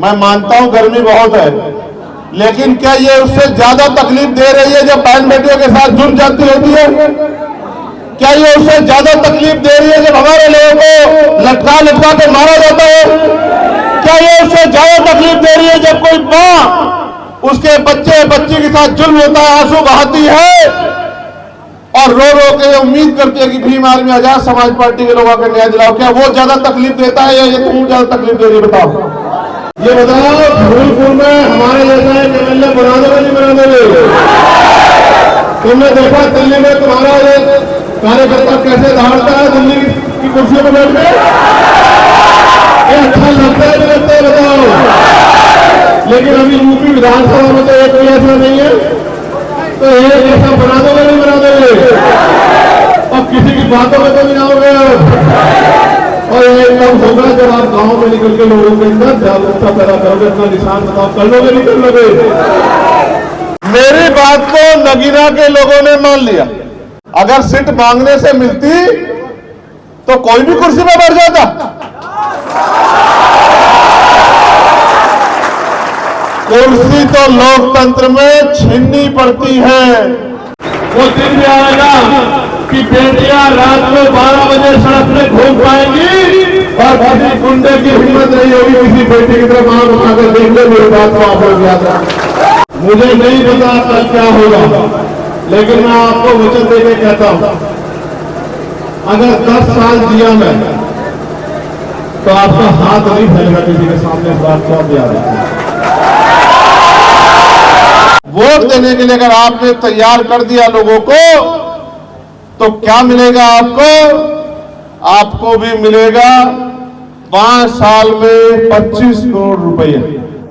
मैं मानता हूं गर्मी बहुत है, लेकिन क्या ये उससे ज्यादा तकलीफ दे रही है जब बहन बेटियों के साथ जुड़ जाती होती है? क्या ये उससे ज्यादा तकलीफ दे रही है जब हमारे लोगों को लटका लटका के मारा जाता है? क्या ये उससे ज्यादा तकलीफ दे रही है जब कोई मां उसके बच्चे बच्ची के साथ जुल्म होता है, आंसू बहाती है और रो रो के उम्मीद करती है कि भीम आर्मी आजाद समाज पार्टी के लोगों को न्याय दिलाओ? क्या वो ज्यादा तकलीफ देता है या ये तुम ज्यादा तकलीफ दे रही? बताओ, ये बताओ, फूलपुर में हमारे जैसा एक एमएलए बना दोगे नहीं बना दोगे? तुमने देखा दिल्ली में तुम्हारा एक कार्यकर्ता कैसे दहाड़ता है दिल्ली की कुर्सियों पर बैठ के? अच्छा लगता है लगता है? बताओ। लेकिन अभी यूपी विधानसभा में तो एक भी ऐसा नहीं है, तो एक ऐसा बना दोगे नहीं बना दोगे? अब किसी की बातों में तो नहीं आओगे और एक कम होगा जब आप गांव में निकल के लोगों के अंदर जागरूकता पैदा करोगे, अपना निशान बताओ, कर लोगे नहीं कर लोगे? मेरी बात को नगीना के लोगों ने मान लिया। अगर सीट मांगने से मिलती तो कोई भी कुर्सी पर बैठ जाता। कुर्सी तो लोकतंत्र में छीननी पड़ती है। वो दिन भी आएगा कि बेटियां रात को 12 बजे सड़क में घूम पाएंगी और किसी गुंडे की हिम्मत नहीं होगी किसी बेटी की तरफ आंख उठाकर देख ले। मेरी बात को आप लोग याद रखें। मुझे नहीं पता कल क्या होगा, लेकिन मैं आपको वचन देके कहता हूं, अगर 10 साल जिया मैं तो आपका हाथ नहीं फैलेगा किसी के सामने। इस बात को आप याद रखें। वोट देने के लिए अगर आपने तैयार कर दिया लोगों को तो क्या मिलेगा आपको? आपको भी मिलेगा 5 साल में 25 करोड़ रुपए।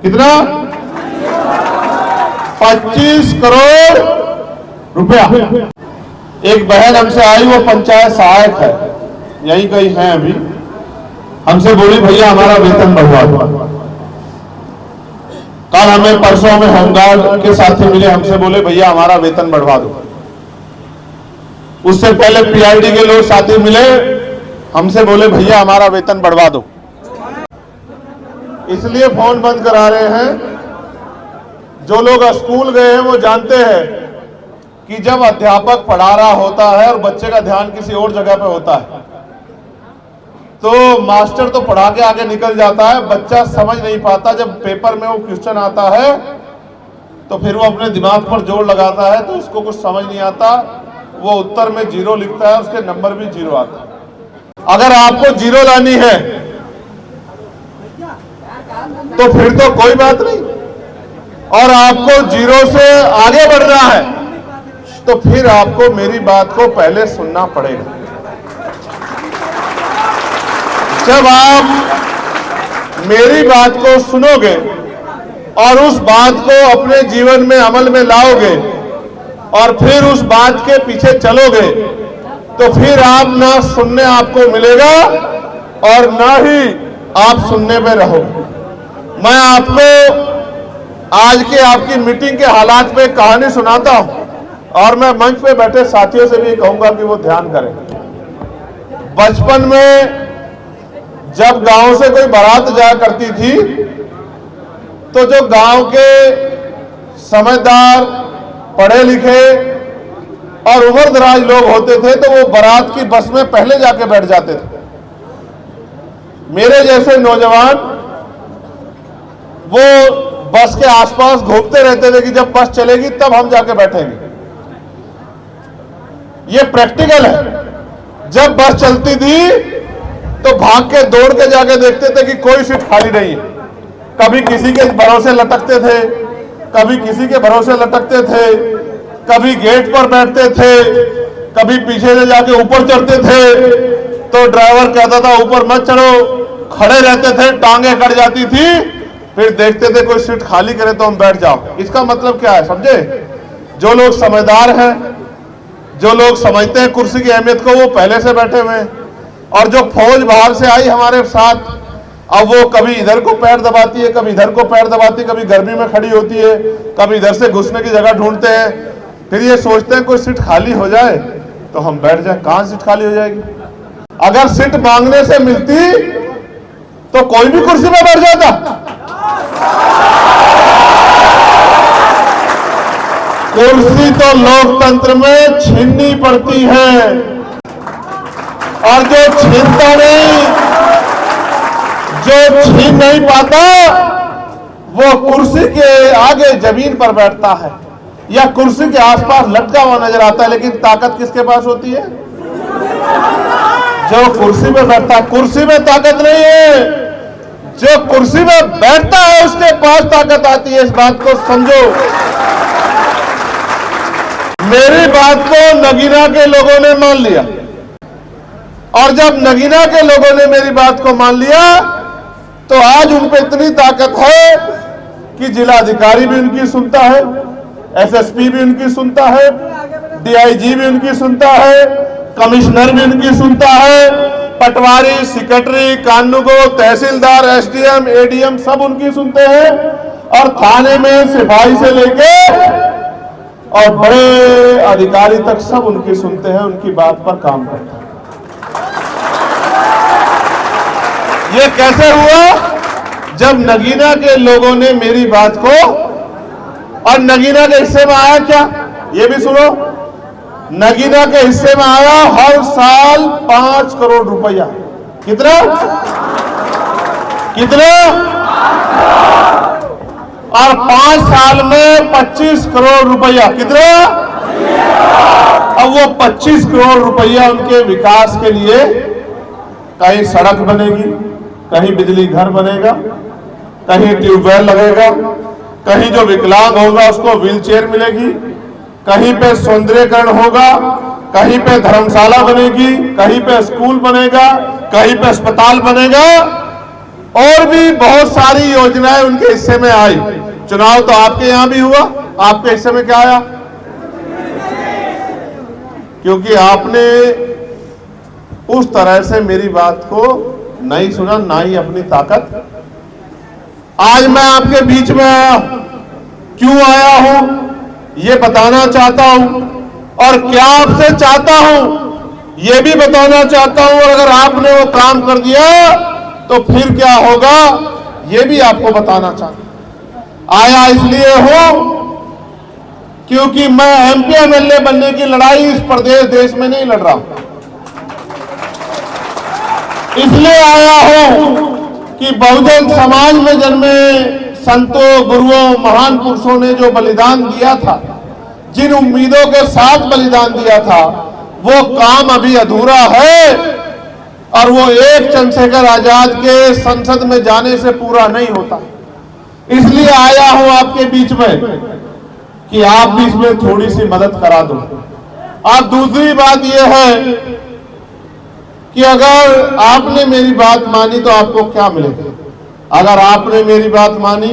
कितना? 25 करोड़ रुपया। एक बहन हमसे आई, वो पंचायत सहायक है, यहीं कहीं है अभी, हमसे बोली भैया हमारा वेतन बढ़वा दो। कल हमें परसों में होमगार्ड के साथी मिले, हमसे बोले भैया हमारा वेतन बढ़वा दो। उससे पहले पीआईडी के लोग साथी मिले, हमसे बोले भैया हमारा वेतन बढ़वा दो। इसलिए फोन बंद करा रहे हैं। जो लोग स्कूल गए हैं वो जानते हैं कि जब अध्यापक पढ़ा रहा होता है और बच्चे का ध्यान किसी और जगह पे होता है तो मास्टर तो पढ़ा के आगे निकल जाता है, बच्चा समझ नहीं पाता। जब पेपर में वो क्वेश्चन आता है तो फिर वो अपने दिमाग पर जोर लगाता है तो उसको कुछ समझ नहीं आता, वो उत्तर में 0 लिखता है, उसके नंबर भी 0 आता है। अगर आपको 0 लानी है तो फिर तो कोई बात नहीं, और आपको 0 से आगे बढ़ना है तो फिर आपको मेरी बात को पहले सुनना पड़ेगा। जब आप मेरी बात को सुनोगे और उस बात को अपने जीवन में अमल में लाओगे और फिर उस बात के पीछे चलोगे तो फिर आप ना सुनने आपको मिलेगा और ना ही आप सुनने में रहोगे। मैं आपको आज के आपकी मीटिंग के हालात में कहानी सुनाता हूं और मैं मंच पे बैठे साथियों से भी कहूंगा कि वो ध्यान करें। बचपन में जब गांव से कोई बारात जाया करती थी तो जो गांव के समझदार, पढ़े लिखे और उम्रदराज लोग होते थे तो वो बारात की बस में पहले जाके बैठ जाते थे। मेरे जैसे नौजवान वो बस के आसपास घूमते रहते थे कि जब बस चलेगी तब हम जाके बैठेंगे। ये प्रैक्टिकल है। जब बस चलती थी तो भाग के दौड़ के जाके देखते थे कि कोई सीट खाली नहीं है। कभी किसी के भरोसे लटकते थे, कभी किसी के भरोसे लटकते थे, कभी गेट पर बैठते थे, कभी पीछे से जाके ऊपर चढ़ते थे तो ड्राइवर कहता था ऊपर मत चढ़ो, खड़े रहते थे, टांगे कट जाती थी, फिर देखते थे कोई सीट खाली करे तो हम बैठ जाओ। इसका मतलब क्या है समझे? जो लोग समझदार हैं, जो लोग समझते हैं कुर्सी की अहमियत को, वो पहले से बैठे हुए हैं। और जो फौज बाहर से आई हमारे साथ, अब वो कभी इधर को पैर दबाती है, कभी इधर को पैर दबाती है, कभी गर्मी में खड़ी होती है, कभी इधर से घुसने की जगह ढूंढते हैं, फिर ये सोचते हैं कोई सीट खाली हो जाए तो हम बैठ जाए। कहां सीट खाली हो जाएगी? अगर सीट मांगने से मिलती तो कोई भी कुर्सी पर बैठ जाता। कुर्सी तो लोकतंत्र में छीननी पड़ती है, और जो छीनता नहीं, जो छीन नहीं पाता, वो कुर्सी के आगे जमीन पर बैठता है या कुर्सी के आसपास लटका हुआ नजर आता है, लेकिन ताकत किसके पास होती है? जो कुर्सी में बैठता है। कुर्सी में ताकत नहीं है, जो कुर्सी में बैठता है उसके पास ताकत आती है। इस बात को समझो। मेरी बात को नगीना के लोगों ने मान लिया, और जब नगीना के लोगों ने मेरी बात को मान लिया तो आज उन पे इतनी ताकत है कि जिलाधिकारी भी उनकी सुनता है, एसएसपी भी उनकी सुनता है, डीआईजी भी उनकी सुनता है, कमिश्नर भी उनकी सुनता है, पटवारी, सेक्रेटरी, कानूगो, तहसीलदार, एसडीएम, एडीएम सब उनकी सुनते हैं, और थाने में सिपाही से लेके और बड़े अधिकारी तक सब उनकी सुनते हैं, उनकी बात पर काम करते हैं। ये कैसे हुआ? जब नगीना के लोगों ने मेरी बात को, और नगीना के हिस्से में आया क्या, ये भी सुनो। नगीना के हिस्से में आया हर साल 5 करोड़ रुपया। कितना? कितना? और 5 साल में 25 करोड़ रुपया। कितना? अब वो 25 करोड़ रुपया उनके विकास के लिए, कहीं सड़क बनेगी, कहीं बिजली घर बनेगा, कहीं ट्यूबवेल लगेगा, कहीं जो विकलांग होगा उसको व्हीलचेयर मिलेगी, कहीं पे सौंदर्यीकरण होगा, कहीं पे धर्मशाला बनेगी, कहीं पे स्कूल बनेगा, कहीं पे अस्पताल बनेगा, और भी बहुत सारी योजनाएं उनके हिस्से में आई। चुनाव तो आपके यहां भी हुआ, आपके हिस्से में क्या आया? क्योंकि आपने उस तरह से मेरी बात को नहीं सुना, ना ही अपनी ताकत। आज मैं आपके बीच में आया, क्यों आया हूं ये बताना चाहता हूं, और क्या आपसे चाहता हूं ये भी बताना चाहता हूं, और अगर आपने वो काम कर दिया तो फिर क्या होगा ये भी आपको बताना चाहता हूं। आया इसलिए हूं क्योंकि मैं एमपी एमएलए बनने की लड़ाई इस प्रदेश देश में नहीं लड़ रहा हूं। इसलिए आया हूं कि बहुजन समाज में जन्मे संतों, गुरुओं, महान पुरुषों ने जो बलिदान दिया था, जिन उम्मीदों के साथ बलिदान दिया था, वो काम अभी अधूरा है, और वो एक चंद्रशेखर आजाद के संसद में जाने से पूरा नहीं होता। इसलिए आया हूं आपके बीच में कि आप भी इसमें थोड़ी सी मदद करा दो। और दूसरी बात यह है कि अगर आपने मेरी बात मानी तो आपको क्या मिलेगा? अगर आपने मेरी बात मानी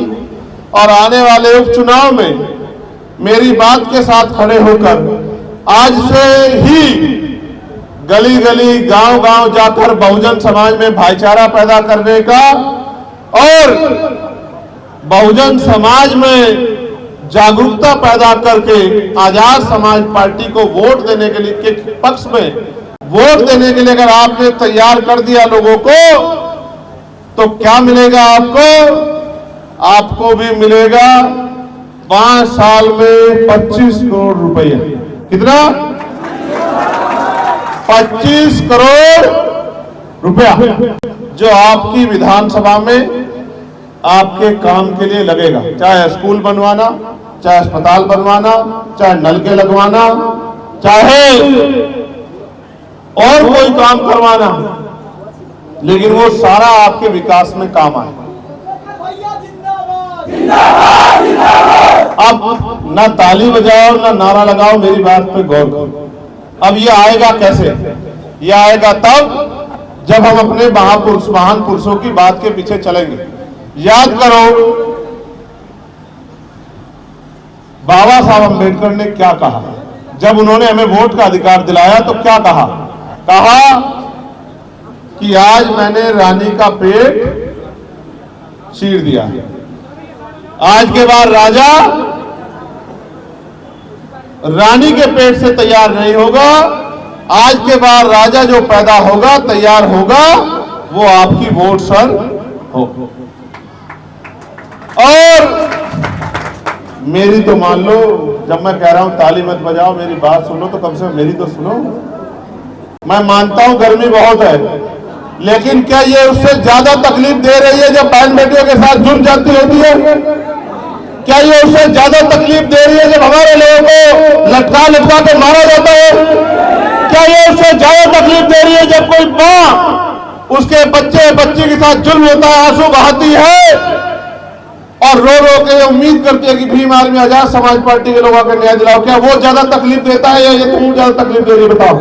और आने वाले उपचुनाव में मेरी बात के साथ खड़े होकर आज से ही गली गली, गांव गांव जाकर बहुजन समाज में भाईचारा पैदा करने का, और बहुजन समाज में जागरूकता पैदा करके आजाद समाज पार्टी को वोट देने के लिए, के पक्ष में वोट देने के लिए अगर आपने तैयार कर दिया लोगों को, तो क्या मिलेगा आपको? आपको भी मिलेगा 5 साल में 25 करोड़ रुपया। कितना? 25 करोड़ रुपया, जो आपकी विधानसभा में आपके काम के लिए लगेगा। चाहे स्कूल बनवाना, चाहे अस्पताल बनवाना, चाहे नलके लगवाना, चाहे और कोई काम करवाना, लेकिन वो सारा आपके विकास में काम आए। अब ना ताली बजाओ ना नारा लगाओ, मेरी बात पे गौर करो। अब ये आएगा कैसे? ये आएगा तब जब हम अपने महान पुरुषों की बात के पीछे चलेंगे। याद करो, बाबा साहब अम्बेडकर ने क्या कहा जब उन्होंने हमें वोट का अधिकार दिलाया? तो क्या कहा? कहा कि आज मैंने रानी का पेट चीर दिया, आज के बाद राजा रानी के पेट से तैयार नहीं होगा, आज के बाद राजा जो पैदा होगा, तैयार होगा, वो आपकी वोट सर हो। और मेरी तो मान लो, जब मैं कह रहा हूं ताली मत बजाओ, मेरी बात सुनो तो कम से कम मेरी तो सुनो। मैं मानता हूं गर्मी बहुत है, लेकिन क्या ये उससे ज्यादा तकलीफ दे रही है जब बहन बेटियों के साथ जुड़ जाती होती है? क्या ये उससे ज्यादा तकलीफ दे रही है जब हमारे लोगों को लटका लटका के मारा जाता है? क्या ये उससे ज्यादा तकलीफ दे रही है जब कोई मां उसके बच्चे बच्ची के साथ जुल्म होता है, आंसू बहाती है और रो रो के उम्मीद करती है कि भीम आर्मी आजाद समाज पार्टी के लोगों को न्याय दिलाओ? क्या वो ज्यादा तकलीफ देता है या ये तुम ज्यादा तकलीफ दे रही है? बताओ।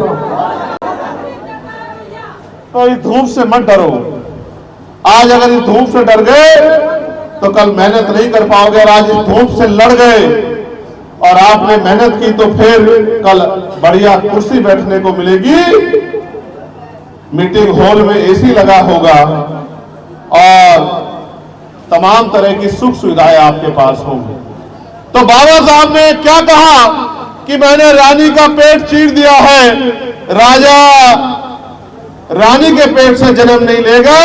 तो इस धूप से मत डरो। आज अगर इस धूप से डर गए तो कल मेहनत नहीं कर पाओगे, और आज इस धूप से लड़ गए और आपने मेहनत की तो फिर कल बढ़िया कुर्सी बैठने को मिलेगी, मीटिंग हॉल में एसी लगा होगा और तमाम तरह की सुख सुविधाएं आपके पास होंगी। तो बाबा साहब ने क्या कहा कि मैंने रानी का पेट चीर दिया है, राजा रानी के पेट से जन्म नहीं लेगा,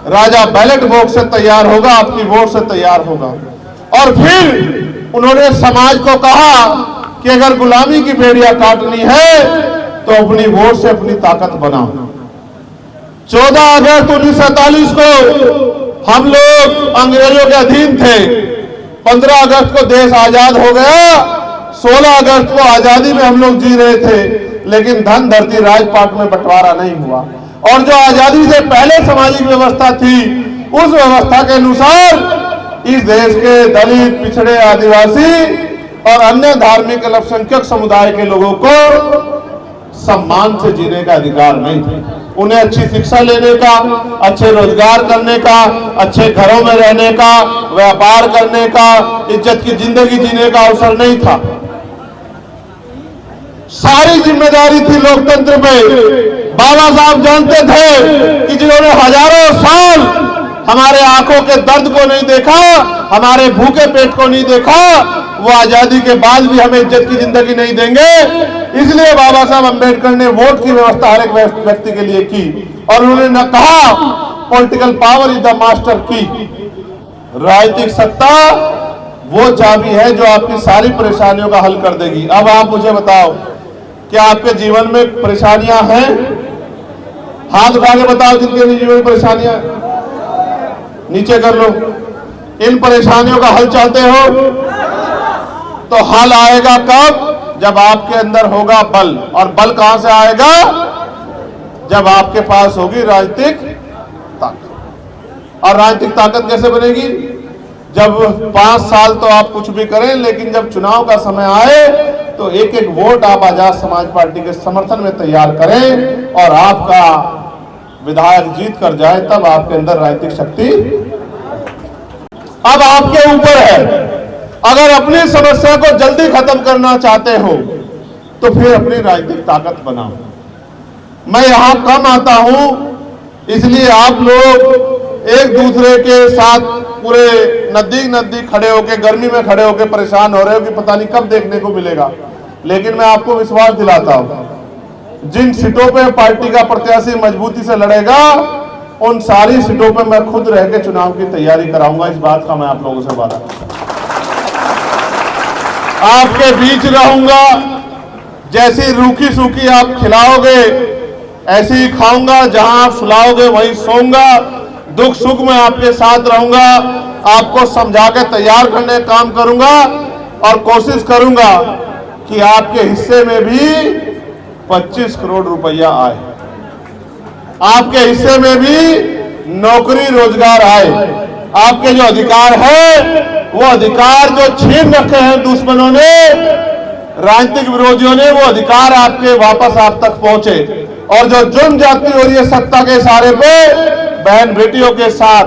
राजा बैलेट बॉक्स से तैयार होगा, आपकी वोट से तैयार होगा। और फिर उन्होंने समाज को कहा कि अगर गुलामी की बेड़ियां काटनी है तो अपनी वोट से अपनी ताकत बनाओ। 14 अगस्त 1947 को हम लोग अंग्रेजों के अधीन थे। 15 अगस्त को देश आजाद हो गया। 16 अगस्त को आजादी में हम लोग जी रहे थे, लेकिन धन धरती राजपाट में बंटवारा नहीं हुआ। और जो आजादी से पहले सामाजिक व्यवस्था थी, उस व्यवस्था के अनुसार इस देश के दलित, पिछड़े, आदिवासी और अन्य धार्मिक अल्पसंख्यक समुदाय के लोगों को सम्मान से जीने का अधिकार नहीं था। उन्हें अच्छी शिक्षा लेने का, अच्छे रोजगार करने का, अच्छे घरों में रहने का, व्यापार करने का, इज्जत की जिंदगी जीने का अवसर नहीं था। सारी जिम्मेदारी थी लोकतंत्र पे। बाबा साहब जानते थे कि जिन्होंने हजारों साल हमारे आंखों के दर्द को नहीं देखा, हमारे भूखे पेट को नहीं देखा, वो आजादी के बाद भी हमें इज्जत की जिंदगी नहीं देंगे। इसलिए बाबा साहब अंबेडकर ने वोट की व्यवस्था हर एक व्यक्ति के लिए की। और उन्होंने कहा political power is the master की। राजनीतिक सत्ता वो चाबी है जो आपकी सारी परेशानियों का हल कर देगी। अब आप मुझे बताओ, क्या आपके जीवन में परेशानियां हैं? हाथ उठा के बताओ जिनके जीवन में परेशानियां, नीचे कर लो। इन परेशानियों का हल चाहते हो तो हल आएगा कब? जब आपके अंदर होगा बल। और बल कहां से आएगा? जब आपके पास होगी राजनीतिक ताकत। और राजनीतिक ताकत कैसे बनेगी? जब 5 साल तो आप कुछ भी करें, लेकिन जब चुनाव का समय आए तो एक एक वोट आप आजाद समाज पार्टी के समर्थन में तैयार करें और आपका विधायक जीत कर जाए, तब आपके अंदर राजनीतिक शक्ति अब आपके ऊपर है। अगर अपनी समस्या को जल्दी खत्म करना चाहते हो तो फिर अपनी राजनीतिक ताकत बनाओ। मैं यहां कम आता हूं, इसलिए आप लोग एक दूसरे के साथ पूरे नजदीक खड़े होकर, गर्मी में खड़े होकर परेशान हो रहे हो कि पता नहीं कब देखने को मिलेगा। लेकिन मैं आपको विश्वास दिलाता हूं, जिन सीटों पे पार्टी का प्रत्याशी मजबूती से लड़ेगा, उन सारी सीटों पे मैं खुद रह के चुनाव की तैयारी कराऊंगा। इस बात का मैं आप लोगों से वादा आपके बीच रहूंगा। जैसी रूखी सूखी आप खिलाओगे ऐसे ही खाऊंगा, जहां आप सुलाओगे वहीं सोऊंगा। दुख सुख में आपके साथ रहूंगा, आपको समझा के तैयार करने का काम करूंगा और कोशिश करूंगा कि आपके हिस्से में भी 25 करोड़ रुपया आए, आपके हिस्से में भी नौकरी रोजगार आए। आपके जो अधिकार है, वो अधिकार जो छीन रखे हैं दुश्मनों ने, राजनीतिक विरोधियों ने, वो अधिकार आपके वापस आप तक पहुंचे। और जो जुर्म जाती हो रही है सत्ता के इशारे पे, बहन बेटियों के साथ,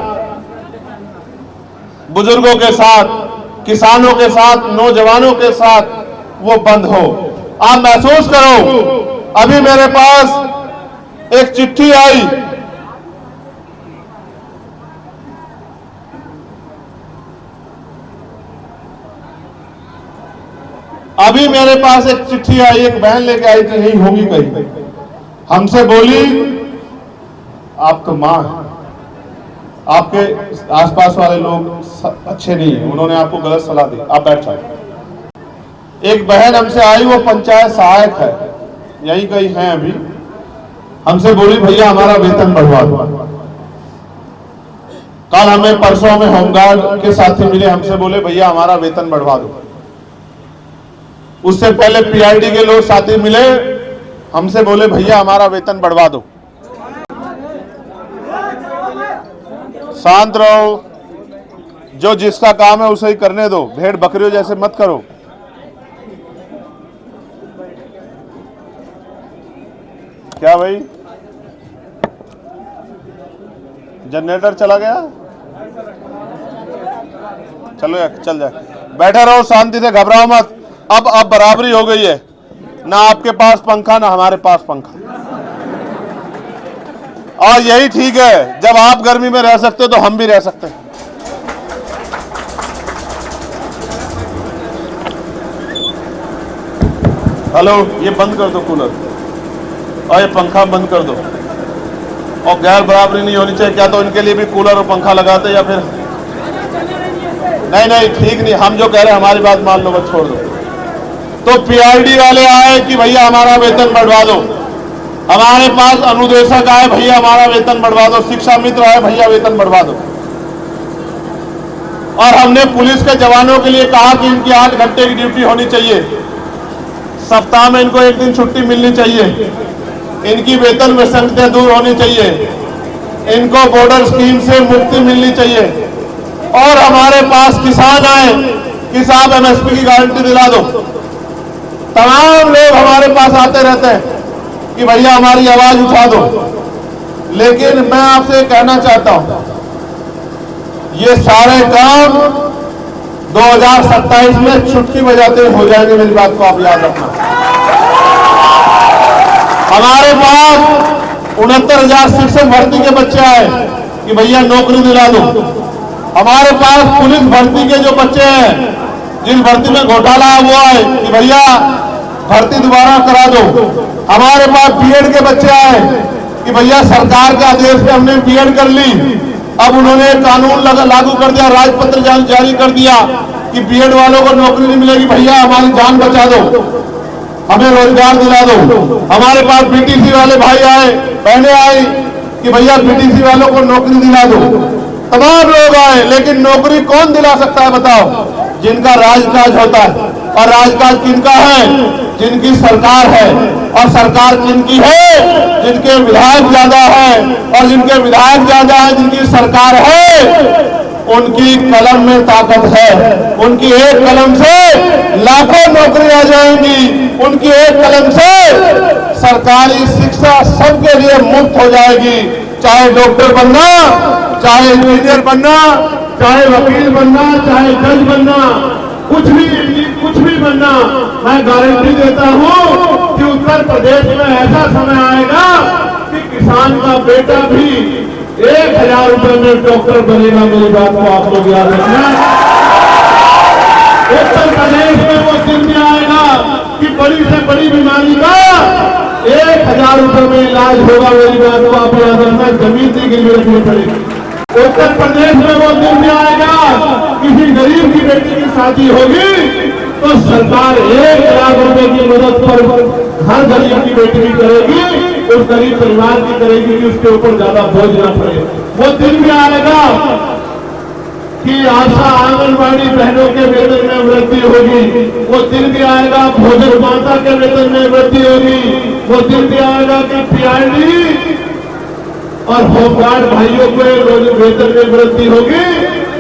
बुजुर्गों के साथ, किसानों के साथ, नौजवानों के साथ, वो बंद हो। आप महसूस करो, अभी मेरे पास एक चिट्ठी आई, अभी मेरे पास एक चिट्ठी आई, एक बहन लेके आई थी, यही होगी कहीं, हमसे बोली आप तो मां हैं, आपके आसपास वाले लोग अच्छे नहीं है, उन्होंने आपको गलत सलाह दी, आप बैठ जाओ। एक बहन हमसे आई, वो पंचायत सहायक है, यही कहीं है अभी, हमसे बोली भैया हमारा वेतन बढ़वा दो। कल हमें परसों हमें होमगार्ड के साथी मिले, हमसे बोले भैया हमारा वेतन बढ़वा दो। उससे पहले पीआईडी के लोग साथी मिले, हमसे बोले भैया हमारा वेतन बढ़वा दो। शांत रहो, जो जिसका काम है उसे ही करने दो, भेड़ बकरियों जैसे मत करो। क्या भाई, जनरेटर चला गया? चलो यार, चल जाए, बैठे रहो शांति से, घबराओ मत। अब बराबरी हो गई है, ना आपके पास पंखा ना हमारे पास पंखा, और यही ठीक है। जब आप गर्मी में रह सकते तो हम भी रह सकते हैं। हेलो, ये बंद कर दो कूलर, और ये पंखा बंद कर दो, और गैर बराबरी नहीं होनी चाहिए। क्या तो इनके लिए भी कूलर और पंखा लगाते, या फिर नहीं ठीक नहीं, हम जो कह रहे हैं हमारी बात मान लो, बस छोड़ दो। तो पीआईडी वाले आए कि भैया हमारा वेतन बढ़वा दो, हमारे पास अनुदेशक आए भैया हमारा वेतन बढ़वा दो, शिक्षा मित्र आए भैया वेतन बढ़वा दो। और हमने पुलिस के जवानों के लिए कहा कि इनकी 8 घंटे की ड्यूटी होनी चाहिए, सप्ताह में इनको 1 दिन छुट्टी मिलनी चाहिए, इनकी वेतन विसंगतियां दूर होनी चाहिए, इनको बॉर्डर स्कीम से मुक्ति मिलनी चाहिए। और हमारे पास किसान आए कि साहब एमएसपी की गारंटी दिला दो। तमाम लोग हमारे पास आते रहते हैं कि भैया हमारी आवाज उठा दो। लेकिन मैं आपसे कहना चाहता हूं, ये सारे काम 2027 में चुटकी बजाते हो जाएंगे, मेरी बात को आप याद रखना। हमारे पास 69,000 शिक्षक भर्ती के बच्चे आए कि भैया नौकरी दिला दो। हमारे पास पुलिस भर्ती के जो बच्चे हैं, जिस भर्ती में घोटाला है, वो आए कि भैया भर्ती दोबारा करा दो। हमारे पास बीएड के बच्चे आए कि भैया सरकार के आदेश पे हमने बीएड कर ली, अब उन्होंने कानून लागू कर दिया, राजपत्र जारी कर दिया कि बीएड वालों को नौकरी नहीं मिलेगी, भैया हमारी जान बचा दो, हमें रोजगार दिला दो। हमारे पास बीटीसी वाले भाई आए, बहनें आई कि भैया बीटीसी वालों को नौकरी दिला दो। तमाम लोग आए, लेकिन नौकरी कौन दिला सकता है बताओ? जिनका राजकाज होता है। और राजकाज किनका है? जिनकी सरकार है। और सरकार किनकी है? जिनके विधायक ज्यादा है। और जिनके विधायक ज्यादा है, जिनकी सरकार है, उनकी कलम में ताकत है। उनकी एक कलम से लाखों नौकरी आ जाएंगी, उनकी एक कलम से सरकारी शिक्षा सबके लिए मुफ्त हो जाएगी। चाहे डॉक्टर बनना, चाहे इंजीनियर बनना, चाहे वकील बनना, चाहे जज बनना, कुछ भी बनना, मैं गारंटी देता हूं कि उत्तर प्रदेश में ऐसा समय आएगा कि किसान का बेटा भी 1,000 रुपए में डॉक्टर बनेगा। मेरी बात को आप लोग याद रखना। उत्तर प्रदेश में वो दिन भी आएगा कि बड़ी से बड़ी बीमारी का 1,000 रुपए में इलाज होगा। मेरी बात को आप याद रखना, जमीन की गिरवी रखनी पड़ेगी। उत्तर प्रदेश में वो दिन भी आएगा, किसी गरीब की बेटी की शादी होगी तो सरकार 1,00,000 रुपए की मदद पर हर गरीब की बेटी की करेगी, उस गरीब परिवार की करेगी कि उसके ऊपर ज्यादा बोझ न पड़े। वो दिन भी आएगा कि आशा आंगनबाड़ी बहनों के वेतन में वृद्धि होगी। वो दिन भी आएगा भोजन माता के वेतन में वृद्धि होगी। वो दिन भी आएगा कि पीआईडी और होमगार्ड भाइयों के रोज वेतन में वृद्धि होगी।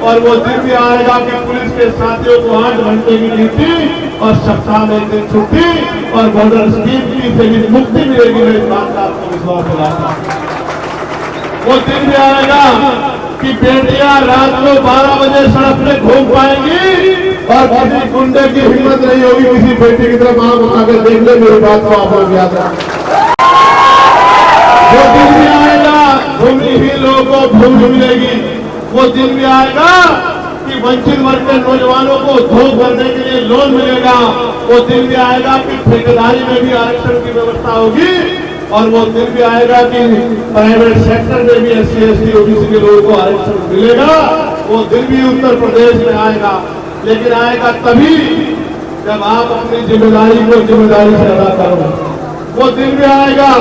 और वो दिन भी आएगा कि पुलिस के साथियों को 8 घंटे की ड्यूटी और सप्ताह में 1 दिन छुट्टी और बॉर्डर स्कीम की से भी मुक्ति मिलेगी। मेरी बात का आपको विश्वास दिलाता हूं। वो दिन भी आएगा कि बेटियां रात को 12 बजे सड़क पे घूम पाएंगी और किसी गुंडे की हिम्मत नहीं होगी किसी बेटी की तरफ आंख उठाकर देख ले। मेरी बात को आप लोग याद रखें। वो दिन भी आएगा भूमि ही लोगों को भूमि मिलेगी। वो दिन भी आएगा कि वंचित वर्ग के नौजवानों को उद्योग करने के लिए लोन मिलेगा। वो दिन भी आएगा कि ठेकेदारी में भी आरक्षण की व्यवस्था होगी। और वो दिन भी आएगा कि प्राइवेट सेक्टर में भी SC ST OBC के लोगों को आरक्षण मिलेगा। वो दिन भी उत्तर प्रदेश में आएगा, लेकिन आएगा तभी जब आप अपनी जिम्मेदारी को जिम्मेदारी से अदा करो। वो दिन भी आएगा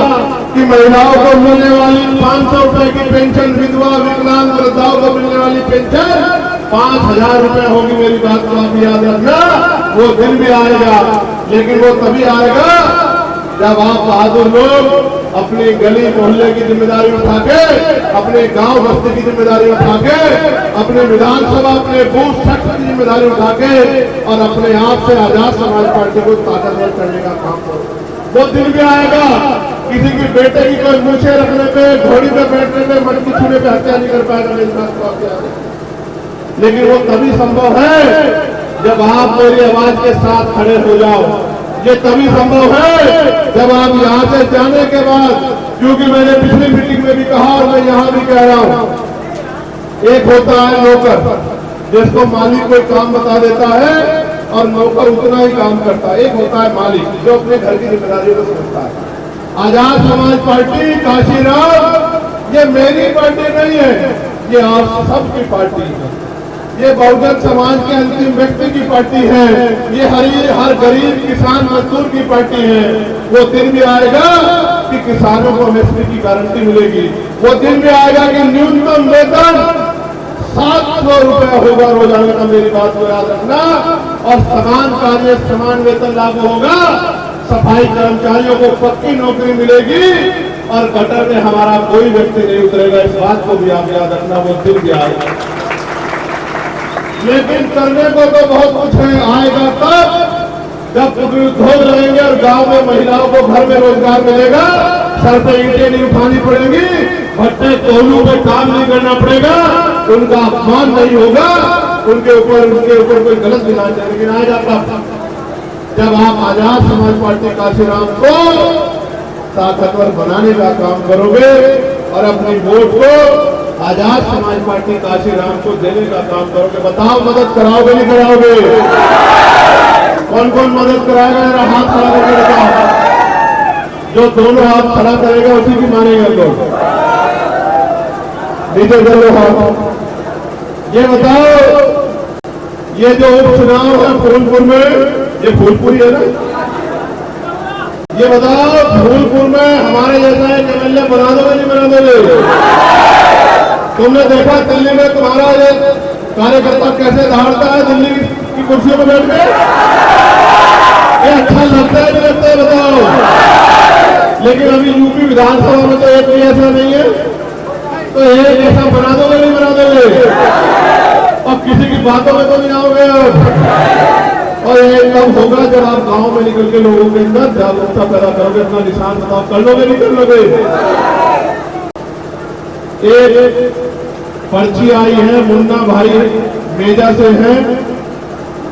कि महिलाओं को मिलने वाली 500 रुपए की पेंशन, विधवा विकलांग वृद्धाओं को मिलने वाली पेंशन 5000 रुपए होगी। मेरी बात को आप याद रखना, वो दिन भी आएगा, लेकिन वो तभी आएगा जब आप बहादुर लोग अपनी गली मोहल्ले की जिम्मेदारी उठा के, अपने गांव बस्ती की जिम्मेदारी उठा के, अपने विधानसभा, अपने बूथ सेक्टर की जिम्मेदारी उठा के और अपने आप से आजाद समाज पार्टी को ताकतवर करने का काम करो। वो दिन भी आएगा किसी की बेटे की कोई मूछे रखने पे, घोड़ी पे बैठने पे, मन की छूने पे हत्या नहीं कर पाएगा। मेरी बात को आप याद रखें। लेकिन वो तभी संभव है जब आप मेरी आवाज के साथ खड़े हो जाओ। ये तभी संभव है जब आप यहाँ से जाने के बाद, क्योंकि मैंने पिछली मीटिंग में भी कहा और मैं यहाँ भी कह रहा हूँ, एक होता है नौकर जिसको मालिक कोई काम बता देता है और नौकर उतना ही काम करता है। एक होता है मालिक जो अपने घर की जिम्मेदारी को समझता है। आजाद समाज पार्टी, काशीराम, ये मेरी पार्टी नहीं है, ये आप सबकी पार्टी है। ये बहुजन समाज के अंतिम व्यक्ति की पार्टी है। ये हर गरीब किसान मजदूर की पार्टी है। वो दिन भी आएगा कि किसानों को MSP की गारंटी मिलेगी। वो दिन भी आएगा कि न्यूनतम वेतन 700 रुपए होगा रोजाना का। मेरी बात को याद रखना। और समान कार्य समान वेतन लागू होगा। सफाई कर्मचारियों को पक्की नौकरी मिलेगी और गटर में हमारा कोई व्यक्ति नहीं उतरेगा। इस बात को भी आप याद रखना। वो दिन भी आएगा, लेकिन करने को तो बहुत कुछ है। आएगा तब जब उद्योग लगेंगे और गांव में महिलाओं को घर में रोजगार मिलेगा। सर पे ईंटें नहीं उठानी पड़ेगी, भट्टे कोलू में काम नहीं करना पड़ेगा, उनका अपमान नहीं होगा, उनके ऊपर कोई गलत भी ना चले। लेकिन आएगा तब जब आप आजाद समाज पार्टी काशीराम को ताकतवर बनाने का काम करोगे और अपनी वोट को आजाद समाज पार्टी काशीराम को देने का काम करोगे। बताओ, मदद कराओगे नहीं कराओगे? कौन कौन मदद कराएगा? जरा हाथ खड़ा करके बताओ। जो दोनों हाथ खड़ा करेगा उसी की मानेगा लोग। नीचे करो हाथ। ये बताओ, ये जो उपचुनाव है फूलपुर में, ये फूलपुर है ना? ये बताओ, फूलपुर में हमारे जैसा एक MLA बना दोगे नहीं बना दोगे? तुमने देखा दिल्ली में तुम्हारा ये कार्यकर्ता कैसे दहाड़ता है दिल्ली की कुर्सियों में बैठ के? ये अच्छा लगता है नहीं लगता है? बताओ। लेकिन अभी यूपी विधानसभा में तो एक भी ऐसा नहीं है। तो एक ऐसा बना दोगे नहीं बना दोगे? अब किसी की बातों में तो नहीं आओगे। और ये तब होगा जब आप गांव में निकल के लोगों के अंदर जागरूकता पैदा करोगे। अपना निशान बताओ, कर लोगे नहीं कर लोगे? एक पर्ची आई है, मुन्ना भाई मेजा से हैं,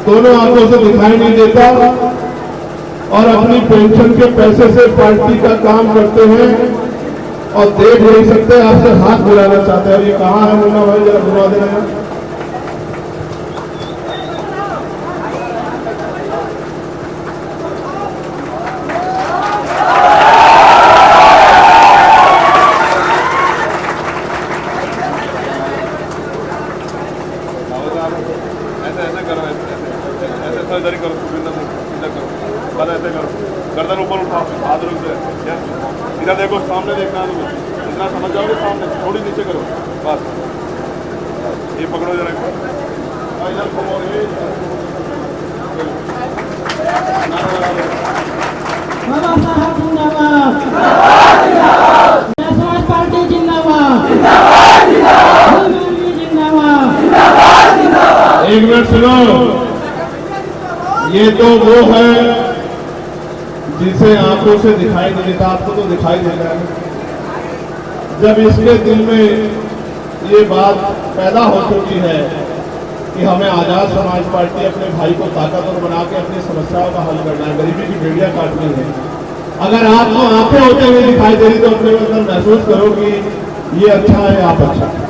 दोनों आंखों से दिखाई नहीं देता और अपनी पेंशन के पैसे से पार्टी का काम करते हैं और देख नहीं सकते। आपसे हाथ मिलाना चाहते हैं। ये कहाँ है मुन्ना भाई? जरा बुला देना। इधर करो, इधर करो, बस ऐसे करो, गर्दन ऊपर उठाओ, हाथ रुक जाए, इधर देखो, सामने देखना है तुम्हें, इतना समझ जाओगे सामने, थोड़ी नीचे करो, बस ये पकड़ो जरा, इधर घूमो, समाज पार्टी जिंदाबाद। एक मिनट सुनो, ये तो वो है जिसे आंखों से दिखाई नहीं देता। आपको तो दिखाई देता है। जब इसके दिल में ये बात पैदा हो चुकी है कि हमें आजाद समाज पार्टी अपने भाई को ताकतवर बना के अपनी समस्याओं का हल करना है, गरीबी की बेड़ियां काटनी है। अगर आपको आंखें होते हुए दिखाई दे रही तो अपने अंदर महसूस करो कि ये अच्छा है, आप अच्छा है।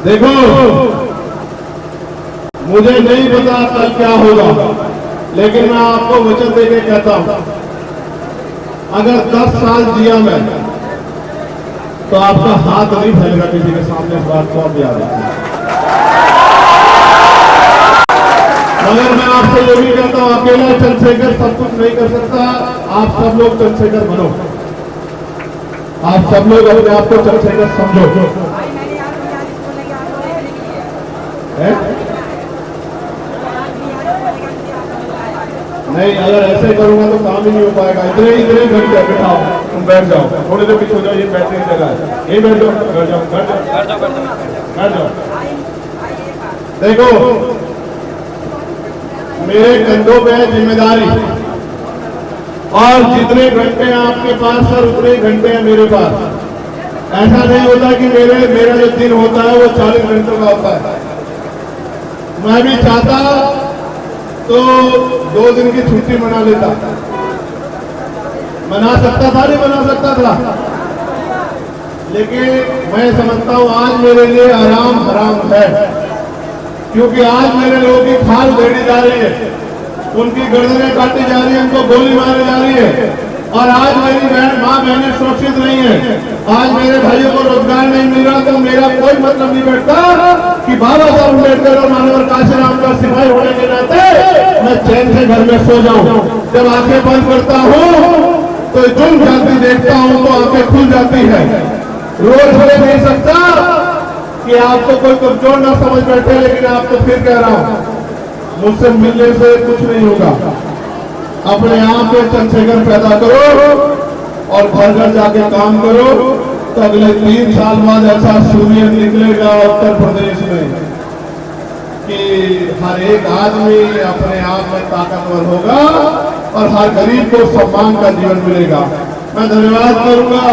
देखो, मुझे नहीं पता कल क्या होगा, लेकिन मैं आपको वचन देके कहता हूं अगर 10 साल जिया मैं तो आपका हाथ नहीं फैलेगा किसी के सामने, इस बात को आप याद रखिए। मगर मैं आपसे ये भी कहता हूं, अकेला चंद्रशेखर सब कुछ नहीं कर सकता। आप सब लोग चंद्रशेखर बनो, आप सब लोग अपने आप को चंद्रशेखर समझो। नहीं, अगर ऐसे करूंगा तो काम ही नहीं हो पाएगा। इतने घंटे बैठाओ, तुम बैठ जाओ, थोड़ी देर पीछे हो जाओ, ये बैठने की जगह है, यही बैठ जाओ, बैठ जाओ, बैठ जाओ, बैठ जाओ। देखो, मेरे कंधों पे है जिम्मेदारी, और जितने घंटे आपके पास सर उतने घंटे हैं मेरे पास। ऐसा नहीं होता कि मेरा जो दिन होता है वो 40 घंटों का होता है। मैं भी चाहता तो 2 दिन की छुट्टी मना लेता, मना सकता था, नहीं मना सकता था, लेकिन मैं समझता हूं आज मेरे लिए आराम हराम है, क्योंकि आज मेरे लोगों की खाल उधेड़ी जा रही है, उनकी गर्दनें काटी जा रही है, उनको गोली मारी जा रही है, और आज मेरी माँ बहनें सुरक्षित नहीं है, आज मेरे भाइयों को रोजगार नहीं मिल रहा, तो मेरा कोई मतलब नहीं बैठता कि बाबा साहब अम्बेडकर और मानवर काशीराम का सिपाही होने के नाते मैं चैन से घर में सो जाऊं। जब आंखें बंद करता हूं तो जुल्म जाती देखता हूं तो आंखें खुल जाती है। रोज हो नहीं सकता कि आपको कोई कमजोर ना समझ बैठे, लेकिन आपको फिर कह रहा हूं, मुझसे मिलने से कुछ नहीं होगा। अपने आप में चंद्रशेखर पैदा करो और घर घर जाके काम करो, तो अगले 3 साल बाद ऐसा सूर्य निकलेगा उत्तर प्रदेश में कि हर एक आदमी अपने आप में ताकतवर होगा और हर गरीब को सम्मान का जीवन मिलेगा। मैं धन्यवाद करूंगा।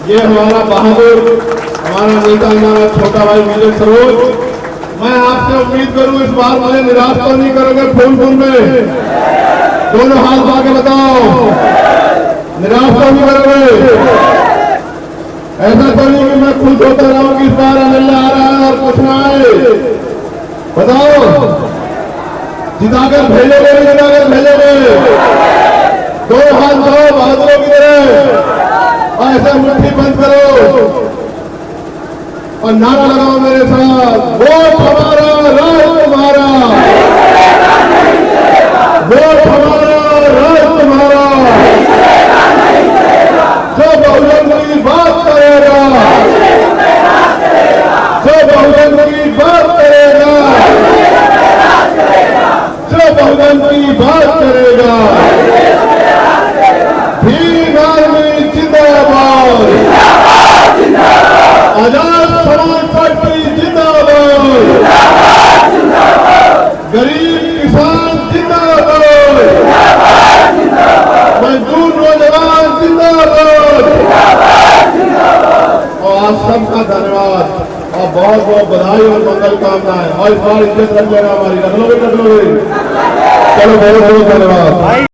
ये हमारा बहादुर, हमारा नेता हमारा छोटा भाई विजय सरोज, मैं आपसे उम्मीद करूं इस बार मुझे निराश तो नहीं करोगे। फूल में दोनों हाथ आगे बताओ, निराश तो नहीं करोगे। ऐसा तो नहीं कि मैं खुश होता रहा हूं कि इस बार एमएलए आ रहा है और कुछ ना आए। बताओ, जिताकर भेजोगे नहीं जिताकर भेजोगे? 2 हाथ बढ़ाओ बहादुरों की तरह और ऐसे मुट्ठी बंद करो और नारा लगाओ मेरे साथ, वोट हमारा राज तुम्हारा, वोट हमारा राज तुम्हारा, जो बहुजन की बात करेगा, जो बहुजन की बात करेगा, जो बहुजन की बात करेगा, भीम आर्मी जिंदाबाद, आजाद समाज पार्टी जिंदाबाद, गरीब किसान जिंदाबाद, मजदूर नौजवान जिंदाबाद। और आप सबका धन्यवाद और बहुत बहुत बधाई और मंगल कामनाएं। और इस बार इज्जत रख लेना हमारी, रख लोगे? चलो बहुत बहुत धन्यवाद।